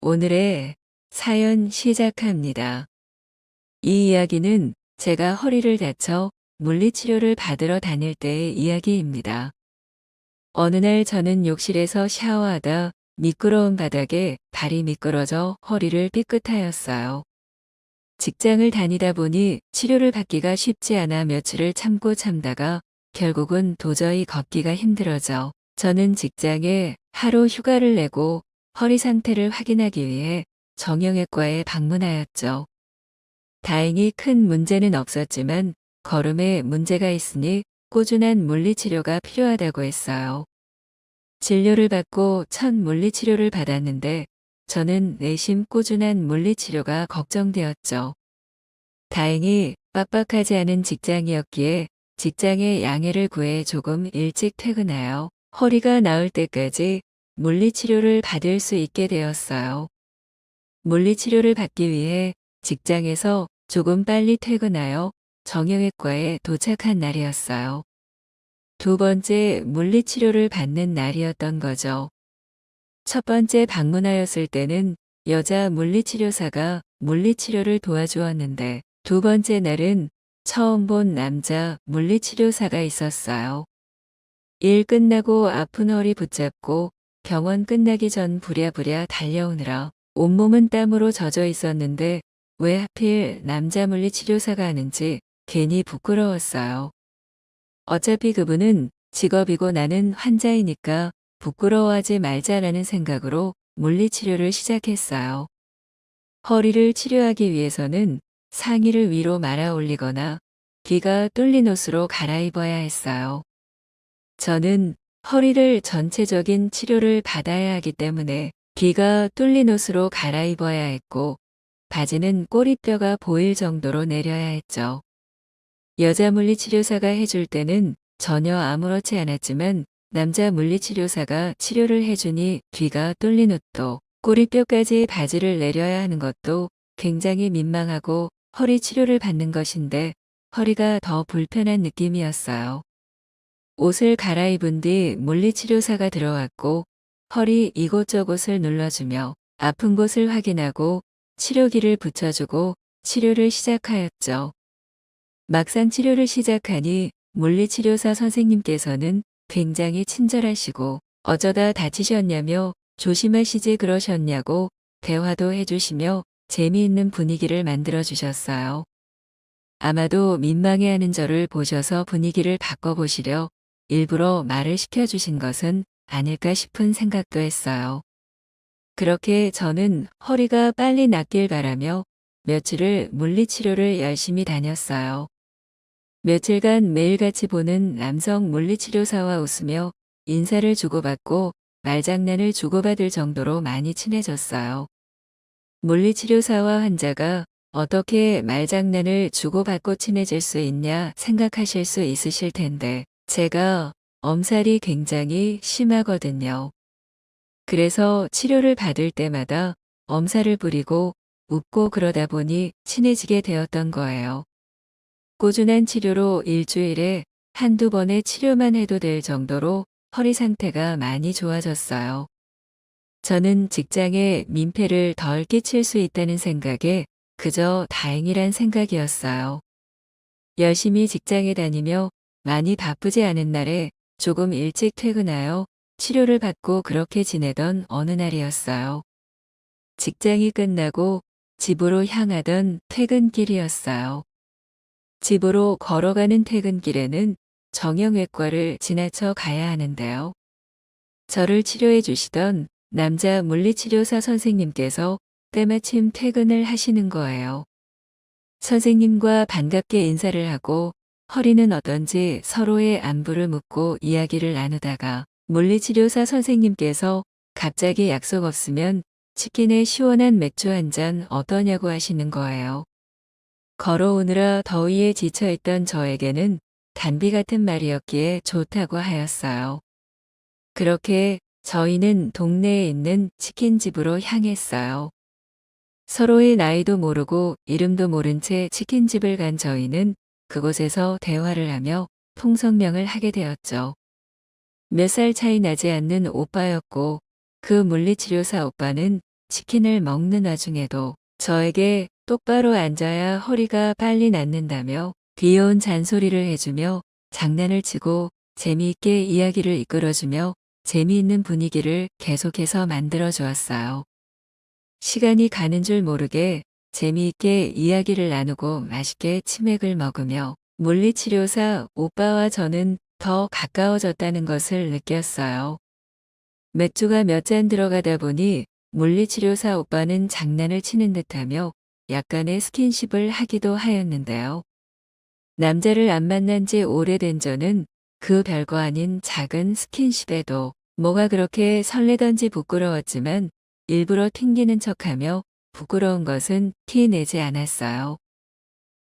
오늘의 사연 시작합니다. 이 이야기는 제가 허리를 다쳐 물리치료를 받으러 다닐 때의 이야기입니다. 어느 날 저는 욕실에서 샤워하다 미끄러운 바닥에 발이 미끄러져 허리를 삐끗하였어요. 직장을 다니다 보니 치료를 받기가 쉽지 않아 며칠을 참고 참다가 결국은 도저히 걷기가 힘들어져 저는 직장에 하루 휴가를 내고 허리 상태를 확인하기 위해 정형외과에 방문하였죠. 다행히 큰 문제는 없었지만 걸음에 문제가 있으니 꾸준한 물리치료가 필요하다고 했어요. 진료를 받고 첫 물리치료를 받았는데 저는 내심 꾸준한 물리치료가 걱정되었죠. 다행히 빡빡하지 않은 직장이었기에 직장에 양해를 구해 조금 일찍 퇴근하여 허리가 나을 때까지 물리치료를 받을 수 있게 되었어요. 물리치료를 받기 위해 직장에서 조금 빨리 퇴근하여 정형외과에 도착한 날이었어요. 두 번째 물리치료를 받는 날이었던 거죠. 첫 번째 방문하였을 때는 여자 물리치료사가 물리치료를 도와주었는데 두 번째 날은 처음 본 남자 물리치료사가 있었어요. 일 끝나고 아픈 허리 붙잡고 병원 끝나기 전 부랴부랴 달려오느라 온몸은 땀으로 젖어 있었는데 왜 하필 남자 물리치료사가 하는지 괜히 부끄러웠어요. 어차피 그분은 직업이고 나는 환자이니까 부끄러워하지 말자라는 생각으로 물리치료를 시작했어요. 허리를 치료하기 위해서는 상의를 위로 말아 올리거나 귀가 뚫린 옷으로 갈아입어야 했어요. 저는 허리를 전체적인 치료를 받아야 하기 때문에 귀가 뚫린 옷으로 갈아입어야 했고 바지는 꼬리뼈가 보일 정도로 내려야 했죠. 여자 물리치료사가 해줄 때는 전혀 아무렇지 않았지만 남자 물리치료사가 치료를 해주니 귀가 뚫린 옷도 꼬리뼈까지 바지를 내려야 하는 것도 굉장히 민망하고 허리 치료를 받는 것인데 허리가 더 불편한 느낌이었어요. 옷을 갈아입은 뒤 물리치료사가 들어왔고 허리 이곳저곳을 눌러주며 아픈 곳을 확인하고 치료기를 붙여주고 치료를 시작하였죠. 막상 치료를 시작하니 물리치료사 선생님께서는 굉장히 친절하시고 어쩌다 다치셨냐며 조심하시지 그러셨냐고 대화도 해주시며 재미있는 분위기를 만들어 주셨어요. 아마도 민망해하는 저를 보셔서 분위기를 바꿔보시려 일부러 말을 시켜주신 것은 아닐까 싶은 생각도 했어요. 그렇게 저는 허리가 빨리 낫길 바라며 며칠을 물리치료를 열심히 다녔어요. 며칠간 매일같이 보는 남성 물리치료사와 웃으며 인사를 주고받고 말장난을 주고받을 정도로 많이 친해졌어요. 물리치료사와 환자가 어떻게 말장난을 주고받고 친해질 수 있냐 생각하실 수 있으실 텐데 제가 엄살이 굉장히 심하거든요. 그래서 치료를 받을 때마다 엄살을 부리고 웃고 그러다 보니 친해지게 되었던 거예요. 꾸준한 치료로 일주일에 한두 번의 치료만 해도 될 정도로 허리 상태가 많이 좋아졌어요. 저는 직장에 민폐를 덜 끼칠 수 있다는 생각에 그저 다행이란 생각이었어요. 열심히 직장에 다니며 많이 바쁘지 않은 날에 조금 일찍 퇴근하여 치료를 받고 그렇게 지내던 어느 날이었어요. 직장이 끝나고 집으로 향하던 퇴근길이었어요. 집으로 걸어가는 퇴근길에는 정형외과를 지나쳐 가야 하는데요. 저를 치료해 주시던 남자 물리치료사 선생님께서 때마침 퇴근을 하시는 거예요. 선생님과 반갑게 인사를 하고 허리는 어떤지 서로의 안부를 묻고 이야기를 나누다가 물리치료사 선생님께서 갑자기 약속 없으면 치킨에 시원한 맥주 한 잔 어떠냐고 하시는 거예요. 걸어오느라 더위에 지쳐있던 저에게는 단비 같은 말이었기에 좋다고 하였어요. 그렇게 저희는 동네에 있는 치킨집으로 향했어요. 서로의 나이도 모르고 이름도 모른 채 치킨집을 간 저희는 그곳에서 대화를 하며 통성명을 하게 되었죠. 몇 살 차이 나지 않는 오빠였고 그 물리치료사 오빠는 치킨을 먹는 와중에도 저에게 똑바로 앉아야 허리가 빨리 낫는다며 귀여운 잔소리를 해주며 장난을 치고 재미있게 이야기를 이끌어주며 재미있는 분위기를 계속해서 만들어 주었어요. 시간이 가는 줄 모르게 재미있게 이야기를 나누고 맛있게 치맥을 먹으며 물리치료사 오빠와 저는 더 가까워졌다는 것을 느꼈어요. 맥주가 몇 잔 들어가다 보니 물리치료사 오빠는 장난을 치는 듯하며 약간의 스킨십을 하기도 하였는데요. 남자를 안 만난 지 오래된 저는 그 별거 아닌 작은 스킨십에도 뭐가 그렇게 설레던지 부끄러웠지만 일부러 튕기는 척하며 부끄러운 것은 티 내지 않았어요.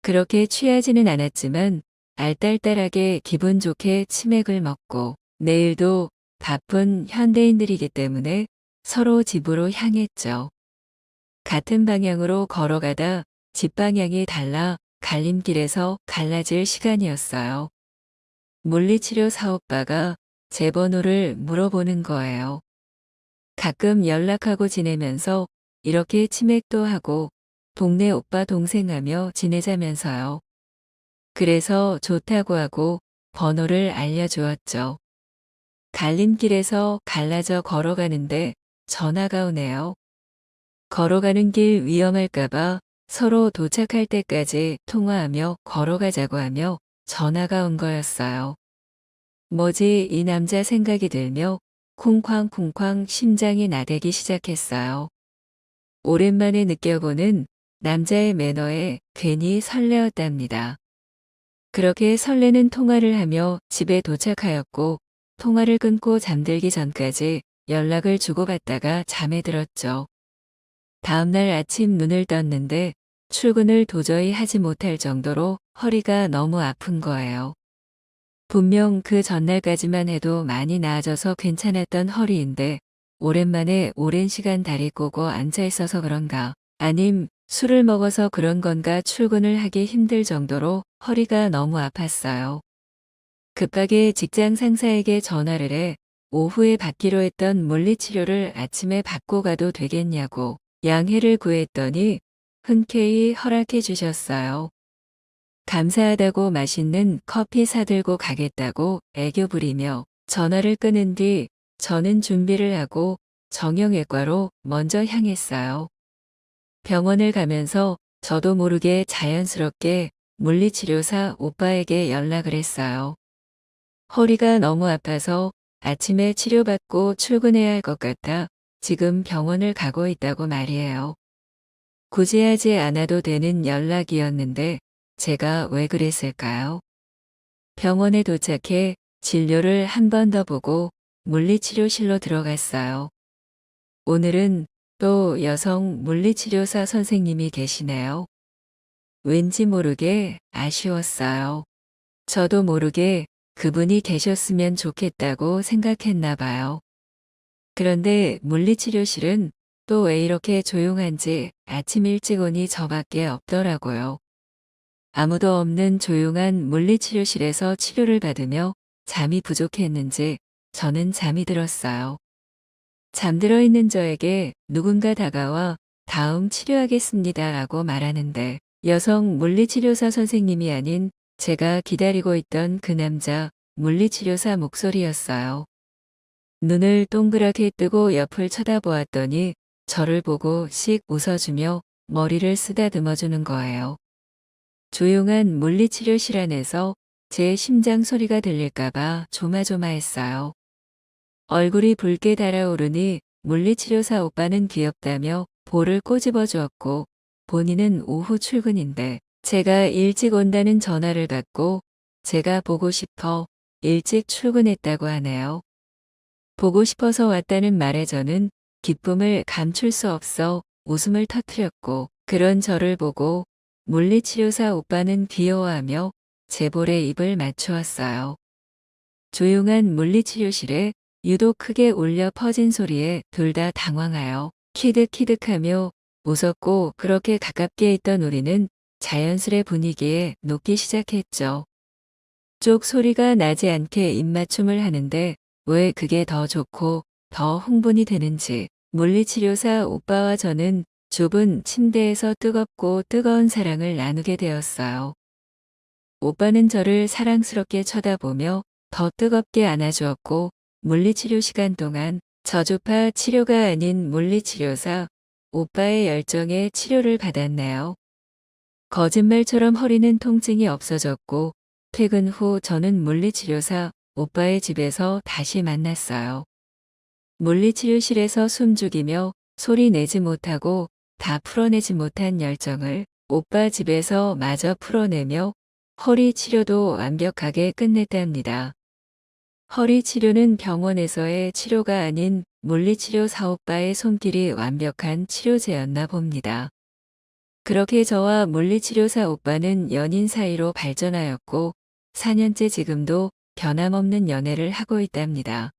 그렇게 취하지는 않았지만 알딸딸하게 기분 좋게 치맥을 먹고 내일도 바쁜 현대인들이기 때문에 서로 집으로 향했죠. 같은 방향으로 걸어가다 집 방향이 달라 갈림길에서 갈라질 시간이었어요. 물리치료 사오빠가 제 번호를 물어보는 거예요. 가끔 연락하고 지내면서 이렇게 치맥도 하고 동네 오빠 동생하며 지내자면서요. 그래서 좋다고 하고 번호를 알려주었죠. 갈림길에서 갈라져 걸어가는데 전화가 오네요. 걸어가는 길 위험할까봐 서로 도착할 때까지 통화하며 걸어가자고 하며 전화가 온 거였어요. 뭐지 이 남자 생각이 들며 쿵쾅쿵쾅 심장이 나대기 시작했어요. 오랜만에 느껴보는 남자의 매너에 괜히 설레었답니다. 그렇게 설레는 통화를 하며 집에 도착하였고 통화를 끊고 잠들기 전까지 연락을 주고받다가 잠에 들었죠. 다음날 아침 눈을 떴는데 출근을 도저히 하지 못할 정도로 허리가 너무 아픈 거예요. 분명 그 전날까지만 해도 많이 나아져서 괜찮았던 허리인데 오랜만에 오랜 시간 다리 꼬고 앉아 있어서 그런가 아님 술을 먹어서 그런 건가 출근을 하기 힘들 정도로 허리가 너무 아팠어요. 급하게 직장 상사에게 전화를 해 오후에 받기로 했던 물리치료를 아침에 받고 가도 되겠냐고 양해를 구했더니 흔쾌히 허락해 주셨어요. 감사하다고 맛있는 커피 사들고 가겠다고 애교 부리며 전화를 끊은 뒤 저는 준비를 하고 정형외과로 먼저 향했어요. 병원을 가면서 저도 모르게 자연스럽게 물리치료사 오빠에게 연락을 했어요. 허리가 너무 아파서 아침에 치료받고 출근해야 할 것 같아 지금 병원을 가고 있다고 말이에요. 굳이 하지 않아도 되는 연락이었는데 제가 왜 그랬을까요? 병원에 도착해 진료를 한 번 더 보고 물리치료실로 들어갔어요. 오늘은 또 여성 물리치료사 선생님이 계시네요. 왠지 모르게 아쉬웠어요. 저도 모르게 그분이 계셨으면 좋겠다고 생각했나 봐요. 그런데 물리치료실은 또 왜 이렇게 조용한지 아침 일찍 오니 저밖에 없더라고요. 아무도 없는 조용한 물리치료실에서 치료를 받으며 잠이 부족했는지 저는 잠이 들었어요. 잠들어 있는 저에게 누군가 다가와 다음 치료하겠습니다 라고 말하는데 여성 물리치료사 선생님이 아닌 제가 기다리고 있던 그 남자 물리치료사 목소리였어요. 눈을 동그랗게 뜨고 옆을 쳐다보았더니 저를 보고 씩 웃어주며 머리를 쓰다듬어주는 거예요. 조용한 물리치료실 안에서 제 심장 소리가 들릴까봐 조마조마했어요. 얼굴이 붉게 달아오르니 물리치료사 오빠는 귀엽다며 볼을 꼬집어 주었고 본인은 오후 출근인데 제가 일찍 온다는 전화를 받고 제가 보고 싶어 일찍 출근했다고 하네요. 보고 싶어서 왔다는 말에 저는 기쁨을 감출 수 없어 웃음을 터뜨렸고 그런 저를 보고 물리치료사 오빠는 귀여워하며 제 볼에 입을 맞추었어요. 조용한 물리치료실에 유독 크게 울려 퍼진 소리에 둘 다 당황하여 키득키득하며 웃었고 그렇게 가깝게 있던 우리는 자연스레 분위기에 녹기 시작했죠. 쪽 소리가 나지 않게 입맞춤을 하는데 왜 그게 더 좋고 더 흥분이 되는지 물리치료사 오빠와 저는 좁은 침대에서 뜨겁고 뜨거운 사랑을 나누게 되었어요. 오빠는 저를 사랑스럽게 쳐다보며 더 뜨겁게 안아주었고 물리치료 시간 동안 저주파 치료가 아닌 물리치료사 오빠의 열정에 치료를 받았네요. 거짓말처럼 허리는 통증이 없어졌고 퇴근 후 저는 물리치료사 오빠의 집에서 다시 만났어요. 물리치료실에서 숨죽이며 소리 내지 못하고 다 풀어내지 못한 열정을 오빠 집에서 마저 풀어내며 허리 치료도 완벽하게 끝냈답니다. 허리 치료는 병원에서의 치료가 아닌 물리치료 사오빠의 손길이 완벽한 치료제였나 봅니다. 그렇게 저와 물리치료사 오빠는 연인 사이로 발전하였고 4년째 지금도 변함없는 연애를 하고 있답니다.